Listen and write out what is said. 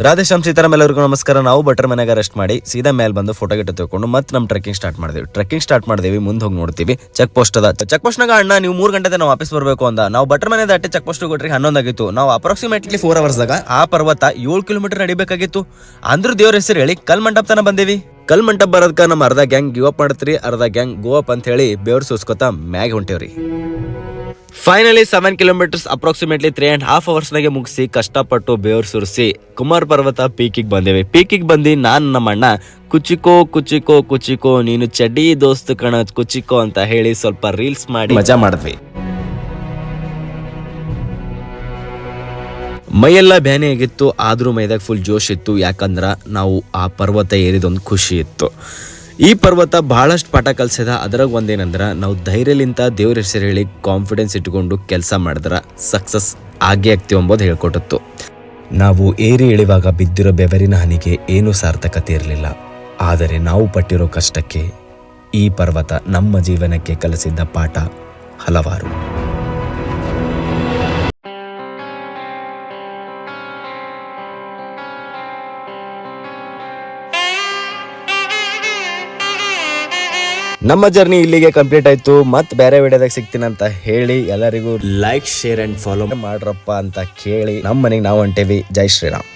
ರಾಧೇಶ್ಯಾಮ್ ಸೀತಾರಾಮ್ ಎಲ್ಲರಿಗೂ ನಮಸ್ಕಾರ. ನಾವು ಬಟರ್ ಮನೆಗೆ ರೆಸ್ಟ್ ಮಾಡಿ ಸೀದಾ ಮೇಲೆ ಬಂದು ಫೋಟೋ ಗಿಟ್ಟು ತಗೊಂಡು ಮತ್ತೆ ನಮ್ಮ ಟ್ರೆಕ್ಕಿಂಗ್ ಸ್ಟಾರ್ಟ್ ಮಾಡಿದೇವಿ. ಮುಂದೆ ಹೋಗಿ ನೋಡ್ತೀವಿ ಚೆಕ್ ಪೋಸ್ಟ್ ಅದ. ಚೆಕ್ ಪೋಸ್ಟ್ ನಾಗ ಅಣ್ಣ ನೀವು 3 ಗಂಟೆ ನಾವು ವಾಪಸ್ ಬರಬೇಕು ಅಂದ. ನಾವು ಬಟರ್ ಮನೆ ದಾಟಿ ಚೆಕ್ ಪೋಸ್ಟ್ ಕೊಟ್ರಿ 11 ಆಗಿತ್ತು. ನಾವು ಅಪ್ರಾಕ್ಸಿಮೇಟ್ಲಿ 4 hours ದಾಗ ಆ ಪರ್ವತ 7 ಕಿಲೋಮೀಟರ್ ನಡಿಬೇಕಾಗಿತ್ತು. ಅಂದ್ರ ದೇವ್ರ ಹೆಸರು ಹೇಳಿ ಕಲ್ ಮಂಟಪ ತನ ಬಂದೇವಿ. ಕಲ್ ಮಂಟಪ ಬರೋದಕ್ಕ ನಮ್ಮ ಅರ್ಧ ಗ್ಯಾಂಗ್ ಗಿವ್ ಅಪ್ ಮಾಡ್ತೀರಿ, ಅರ್ಧ ಗ್ಯಾಂಗ್ ಗೋ ಅಪ್ ಅಂತ ಹೇಳಿ ಬೇವ್ರು ಸೂಸ್ಕೊತ ಮ್ಯಾಗ ಹೊಂಟೇವ್ರಿ. ಫೈನಲಿ 7 ಕಿಲೋಮೀಟರ್ಸ್ ಅಪ್ರಾಕ್ಸಿಮೇಟ್ಲಿ 3.5 hours ನಾಗೆ ಮುಗಿಸಿ ಕಷ್ಟಪಟ್ಟು ಬೇವ್ರು ಸುರಿಸಿ ಕುಮಾರ್ ಪರ್ವತ ಪೀಕಿಗೆ ಬಂದೇವೆ. ಪೀಕಿಗೆ ಬಂದು ನಾನು ನಮ್ಮ ಅಣ್ಣ ಕುಚಿಕೋ ನೀನು ಚಡ್ಡಿ ದೋಸ್ತು ಕಣ ಕುಚಿಕೋ ಅಂತ ಹೇಳಿ ಸ್ವಲ್ಪ ರೀಲ್ಸ್ ಮಾಡಿ ಮಜಾ ಮಾಡಿದ್ವಿ. ಮೈಯೆಲ್ಲ ಬ್ಯಾನೆ ಆಗಿತ್ತು, ಆದ್ರೂ ಮೈದಾಗ ಫುಲ್ ಜೋಶ್ ಇತ್ತು. ಯಾಕಂದ್ರ ನಾವು ಆ ಪರ್ವತ ಏರಿದೊಂದು ಖುಷಿ ಇತ್ತು. ಈ ಪರ್ವತ ಬಹಳಷ್ಟು ಪಾಠ ಕಲಿಸಿದ. ಅದ್ರಾಗ ಒಂದೇನಂದ್ರ ನಾವು ಧೈರ್ಯಲಿಂತ ದೇವ್ರ ಹೆಸರು ಹೇಳಿ ಕಾನ್ಫಿಡೆನ್ಸ್ ಇಟ್ಕೊಂಡು ಕೆಲಸ ಮಾಡಿದ್ರ ಸಕ್ಸಸ್ ಆಗೇ ಆಗ್ತೀವಿ ಎಂಬುದು ಹೇಳ್ಕೊಟ್ಟಿತ್ತು. ನಾವು ಏರಿ ಇಳಿವಾಗ ಬಿದ್ದಿರೋ ಬೆವರಿನ ಹನಿಗೆ ಏನೂ ಸಾರ್ಥಕತೆ ಇರಲಿಲ್ಲ. ಆದರೆ ನಾವು ಪಟ್ಟಿರೋ ಕಷ್ಟಕ್ಕೆ ಈ ಪರ್ವತ ನಮ್ಮ ಜೀವನಕ್ಕೆ ಕಲಿಸಿದ್ದ ಪಾಠ ಹಲವಾರು. ನಮ್ಮ ಜರ್ನಿ ಇಲ್ಲಿಗೆ ಕಂಪ್ಲೀಟ್ ಆಯ್ತು. ಮತ್ತೆ ಬೇರೆ ವಿಡಿಯೋದಾಗ ಸಿಗ್ತೀನಿ ಅಂತ ಹೇಳಿ ಎಲ್ಲರಿಗೂ ಲೈಕ್ ಶೇರ್ ಅಂಡ್ ಫಾಲೋ ಮಾಡ್ರಪ್ಪ ಅಂತ ಕೇಳಿ ನಮ್ಮ ಮನೆಗೆ ನಾವು ಹೊಂಟೇವಿ. ಜೈ ಶ್ರೀರಾಮ್.